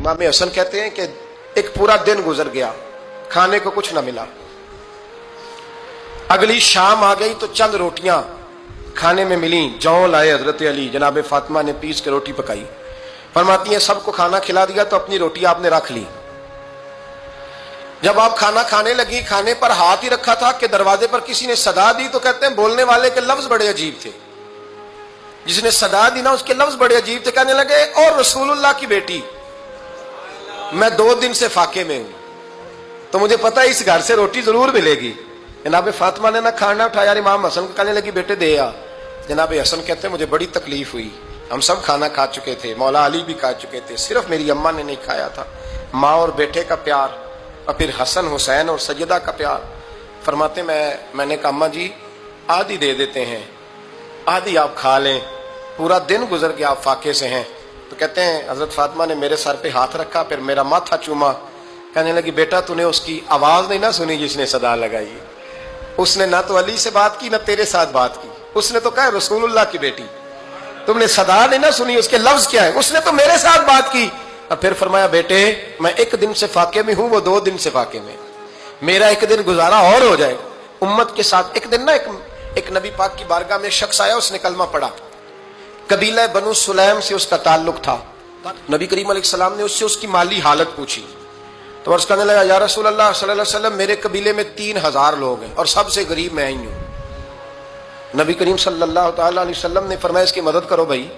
इमाम हसन कहते हैं कि एक पूरा दिन गुजर गया, खाने को कुछ ना मिला। अगली शाम आ गई तो चंद रोटियां खाने में मिली। जौ लाए हजरत अली, जनाब फातिमा ने पीस के रोटी पकाई। फरमाती हैं सबको खाना खिला दिया तो अपनी रोटी आपने रख ली। जब आप खाना खाने लगी, खाने पर हाथ ही रखा था कि दरवाजे पर किसी ने सदा दी। तो कहते हैं बोलने वाले के लफ्ज बड़े अजीब थे। जिसने सदा दी ना उसके लफ्ज बड़े अजीब थे। कहने लगे और रसूलुल्लाह की बेटी, मैं 2 दिन से फाके में हूं, तो मुझे पता है इस घर से रोटी जरूर मिलेगी। जनाब फातिमा ने ना खाना उठाया, इमाम हसन को कहने लगी बेटे दे आ। जनाब हसन कहते हैं मुझे बड़ी तकलीफ हुई, हम सब खाना खा चुके थे, मौला अली भी खा चुके थे, सिर्फ मेरी अम्मा ने नहीं खाया था। माँ और बेटे का प्यार और फिर हसन हुसैन और सैयदा का प्यार। फरमाते मैंने कहा अम्मा जी आधी दे देते हैं, आधी आप खा लें, पूरा दिन गुजर गया आप फाके से हैं। तो कहते हैं हजरत फातिमा ने मेरे सर पे हाथ रखा, फिर मेरा माथा चूमा। कहने लगी बेटा तूने उसकी आवाज नहीं ना सुनी जिसने सदा लगाई। उसने ना तो अली से बात की ना तेरे साथ बात की, उसने तो कहा रसूलुल्लाह की बेटी। तुमने सदा नहीं ना सुनी, उसके लफ्ज क्या है, उसने तो मेरे साथ बात की। और फिर फरमाया बेटे मैं 1 दिन से फाके में हूं, वो 2 दिन से फाके में, मेरा 1 दिन गुजारा और हो जाएगा उम्मत के साथ। एक दिन ना एक नबी पाक की बारगाह में शख्स आया, उसने कलमा पढ़ा, कबीला बनु सुलैम से उसका ताल्लुक था। नबी करीम अलैहिस्सलाम ने उससे उसकी माली हालत पूछी तो अर्ज करने लगा या रसूल अल्लाह सल्लल्लाहु अलैहि वसल्लम मेरे कबीले में 3000 लोग हैं और सबसे गरीब मैं ही हूं। नबी करीम सल्लल्लाहु अलैहि वसल्लम ने फरमाया इसकी मदद करो भाई।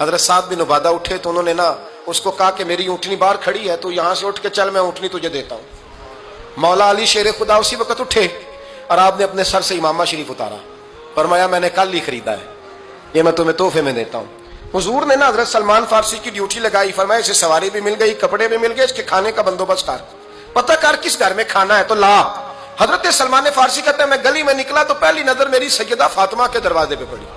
हजरत साद बिन उबादा उठे तो उन्होंने ना उसको कहा कि मेरी ऊँटनी बाहर खड़ी है, तो यहां से उठ के चल, मैं ऊँटनी तुझे देता हूं। मौला अली शेर खुदा उसी वक्त उठे और आपने अपने सर से इमामा शरीफ उतारा। फरमाया मैंने कल ही खरीदा है, ये मैं तुम्हें तोहफे में देता हूं। हुजूर ने ना हजरत सलमान फारसी की ड्यूटी लगाई। फरमाया इसे सवारी भी मिल गई, कपड़े भी मिल गए, इसके खाने का बंदोबस्त कर, पता कर किस घर में खाना है तो ला। हजरत सलमान फारसी कहते हैं मैं गली में निकला तो पहली नजर मेरी सैयदा फातिमा के दरवाजे पे पड़ी।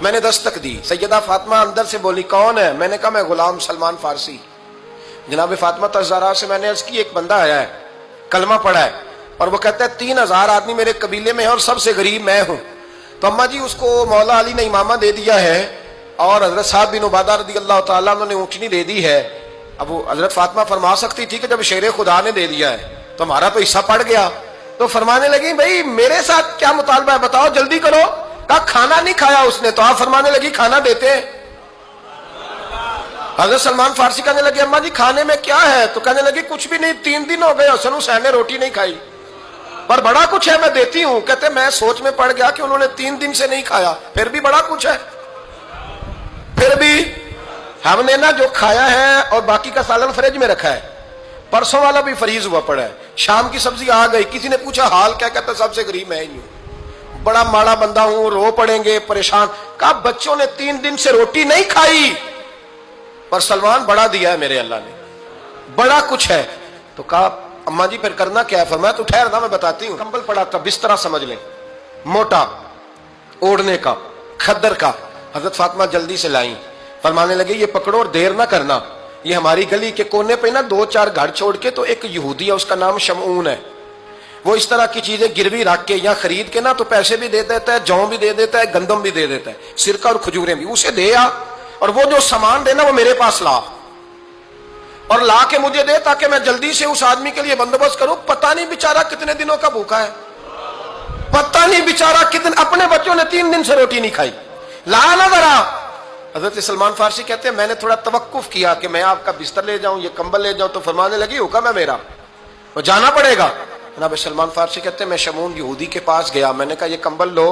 मैंने दस्तक दी, सैयदा फातिमा अंदर से बोली कौन है? मैंने कहा मैं गुलाम सलमान फारसी। जनाब फातिमा तज़ारा से मैंने अर्ज की एक बंदा आया है, कलमा पढ़ा है और वो कहता है 3000 आदमी मेरे कबीले में है और सबसे गरीब मैं हूं। तो अम्मा जी उसको मौला अली ने इमामा दे दिया है और हजरत साद बिन उबादा रज़ियल्लाहु ताला अन्हु ने ऊँटनी दे दी है। अब वो हजरत फातिमा फरमा सकती थी कि जब शेर खुदा ने दे दिया है तो हमारा तो हिस्सा पड़ गया। तो फरमाने लगी भाई मेरे साथ क्या मुतालबा है बताओ, जल्दी करो। कहा खाना नहीं खाया उसने, तो आप फरमाने लगी खाना देते हैं। हजरत सलमान फारसी कहने लगे अम्मा जी खाने में क्या है? तो कहने लगी कुछ भी नहीं, 3 दिन हो गए हसन हुसैन ने रोटी नहीं खाई, पर बड़ा कुछ है मैं देती हूं। कहते मैं सोच में पड़ गया कि उन्होंने 3 दिन से नहीं खाया, फिर भी बड़ा कुछ है। फिर भी हमने ना जो खाया है और बाकी का सालन फ्रिज में रखा है, परसों वाला भी फ्रीज हुआ पड़ा है, शाम की सब्जी आ गई। किसी ने पूछा हाल क्या? कहता सबसे गरीब मैं ही हूं, बड़ा माड़ा बंदा हूं, रो पड़ेंगे परेशान। कहा बच्चों ने 3 दिन से रोटी नहीं खाई पर सलमान बड़ा दिया है मेरे अल्लाह ने, बड़ा कुछ है। तो कहा अम्मा जी फिर करना क्या है? फरमाया तो ठहर ना मैं बताती हूँ। कंबल पड़ा था, बिस्तरा समझ लें, मोटा ओढ़ने का, खद्दर का। हजरत फातिमा जल्दी से लाई, फरमाने लगे ये पकड़ो और देर ना करना। ये हमारी गली के कोने पे ना 2-4 घर छोड़ के तो एक यहूदी है, उसका नाम शमऊन है, वो इस तरह की चीजें गिरवी रख के या खरीद के ना तो पैसे भी दे देता है, जौ भी दे देता है, गंदम भी दे देता है, सिरका और खजूरें भी। उसे दे आ और वो जो सामान देना वो मेरे पास ला और ला के मुझे दे ताकि मैं जल्दी से उस आदमी के लिए बंदोबस्त करूं। पता नहीं बेचारा कितने दिनों का भूखा है, पता नहीं बेचारा कितने, अपने बच्चों ने 3 दिन से रोटी नहीं खाई, ला ना जरा। हजरत सलमान फारसी कहते हैं मैंने थोड़ा तवक्कुफ किया कि मैं आपका बिस्तर ले जाऊं, ये कंबल ले जाऊं। तो फरमाने लगी हुक्म है मेरा, वो जाना पड़ेगा। जनाब सलमान फारसी कहते हैं मैं शमून यहूदी के पास गया, मैंने कहा ये कंबल लो,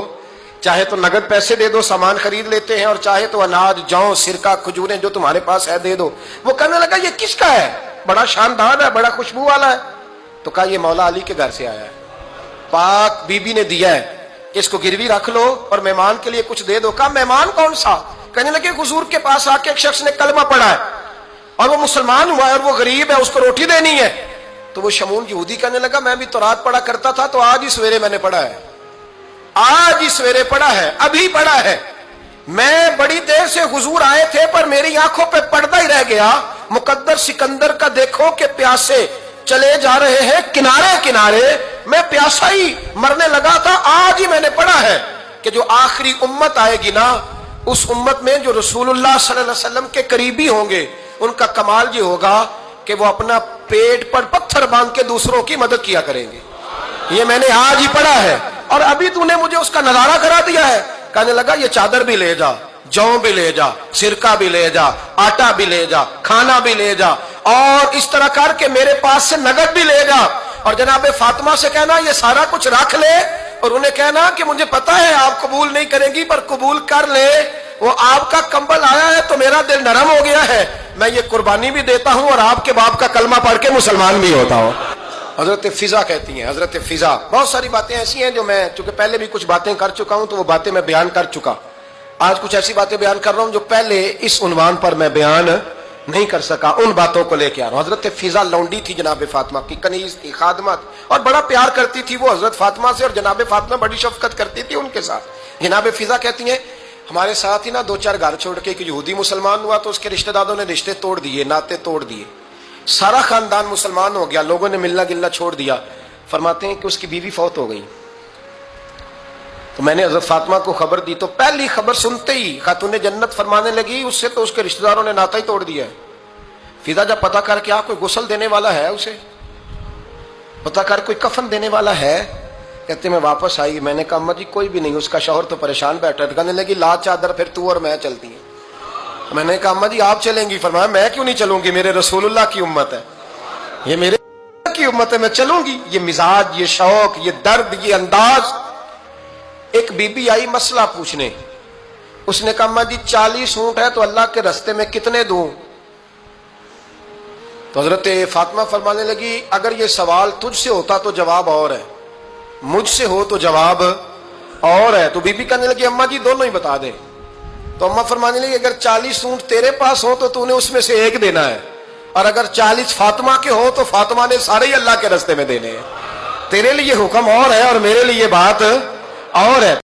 चाहे तो नगद पैसे दे दो, सामान खरीद लेते हैं, और चाहे तो अनाज, जौ, सिरका, खजूरें जो तुम्हारे पास है दे दो। वो कहने लगा ये किसका है? बड़ा शानदार है, बड़ा खुशबू वाला है। तो कहा ये मौला अली के घर से आया है, पाक बीबी ने दिया है, इसको गिरवी रख लो और मेहमान के लिए कुछ दे दो। कहा मेहमान कौन सा? कहने लगे हुजूर के पास आके एक शख्स ने कलमा पढ़ा है और वो मुसलमान हुआ है और वो गरीब है, उसको रोटी देनी है। तो वो शमून यहूदी कहने लगा मैं भी तो रात पढ़ा करता था, तो आज ही सवेरे मैंने पढ़ा है, आज ही सवेरे पढ़ा है, अभी पढ़ा है। मैं बड़ी देर से हुजूर आए थे पर मेरी आंखों पे पर्दा ही रह गया। मुकद्दर सिकंदर का देखो कि प्यासे चले जा रहे हैं किनारे किनारे, मैं प्यासा ही मरने लगा था, आज ही मैंने पढ़ा है कि जो आखिरी उम्मत आएगी ना, उस उम्मत में जो रसूलुल्लाह सल्लल्लाहु अलैहि वसल्लम के करीबी होंगे ان کا کمال یہ ہوگا کہ وہ اپنا پیٹ پر پتھر باندھ کے دوسروں کی مدد کیا کریں گے. یہ میں نے آج ہی پڑھا ہے اور ابھی تو نے مجھے اس کا نظارہ کرا دیا ہے. کہنے لگا یہ چادر بھی لے جا, جو بھی لے جا, سرکہ بھی لے جا, آٹا بھی لے جا, کھانا بھی لے جا, اور اس طرح کر کے میرے پاس سے نقد بھی لے جا, اور جناب فاطمہ سے کہنا یہ سارا کچھ رکھ لے, اور انہیں کہنا کہ مجھے پتا ہے آپ قبول نہیں کریں گی پر قبول کر لے, وہ آپ کا کمبل آیا ہے تو میرا دل نرم ہو گیا ہے, میں یہ قربانی بھی دیتا ہوں اور آپ کے باپ کا کلمہ پڑھ کے مسلمان بھی ہوتا ہوں. حضرت فضا کہتی ہیں, حضرت فضا. بہت ساری باتیں ایسی ہیں جو میں چونکہ پہلے بھی کچھ باتیں کر چکا ہوں تو وہ باتیں میں بیان کر چکا. آج کچھ ایسی باتیں بیان کر رہا ہوں جو پہلے اس عنوان پر میں بیان نہیں کر سکا, ان باتوں کو لے کے آ رہا ہوں. حضرت فضا لونڈی تھی جناب فاطمہ کی, کنیز تھی, خادمت, اور بڑا پیار کرتی تھی وہ حضرت فاطمہ سے, اور جناب فاطمہ بڑی شفقت کرتی تھی ان کے ساتھ. جناب فضا کہتی ہیں ہمارے ساتھ ہی نا 2-4 گھر چھوڑ کے ایک یہودی مسلمان ہوا تو اس کے رشتہ داروں نے رشتے توڑ دیے, ناطے توڑ دیے, سارا خاندان مسلمان ہو گیا, لوگوں نے ملنا گلنا چھوڑ دیا. فرماتے ہیں کہ اس کی بیوی فوت ہو گئی. تو میں نے حضرت فاطمہ کو خبر دی تو پہلی خبر سنتے ہی خاتون جنت فرمانے لگی اس سے تو اس کے رشتہ داروں نے ناتا ہی توڑ دیا ہے. فضا جب پتا کر کے کوئی غسل دینے والا ہے, اسے پتا کر کوئی کفن دینے والا ہے, کہتے میں واپس آئی. میں نے کہا اما جی کوئی بھی نہیں, اس کا شوہر تو پریشان بیٹھا ہے. کہنے لگی لا چادر پھر تو اور میں چلتی ہیں. میں نے کہا اما جی آپ چلیں گی. فرمایا میں کیوں نہیں چلوں گی, میرے رسول اللہ کی امت ہے, یہ میرے کی امت ہے, میں چلوں گی. یہ مزاج, یہ شوق, یہ درد, یہ انداز. ایک بی بی آئی مسئلہ پوچھنے, اس نے کہا اما جی 40 اونٹ ہے تو اللہ کے رستے میں کتنے دوں؟ تو حضرت فاطمہ فرمانے لگی اگر یہ سوال تجھ سے ہوتا تو جواب اور ہے, مجھ سے ہو تو جواب اور ہے. تو بی بی کہنے لگی اما جی دونوں ہی بتا دیں. تو اما فرمانے لگی اگر 40 اونٹ تیرے پاس ہو تو نے اس میں سے ایک دینا ہے, اور اگر 40 فاطمہ کے ہو تو فاطمہ نے سارے ہی اللہ کے رستے میں دینے ہیں. تیرے لیے حکم اور ہے اور میرے لیے بات اور ہے.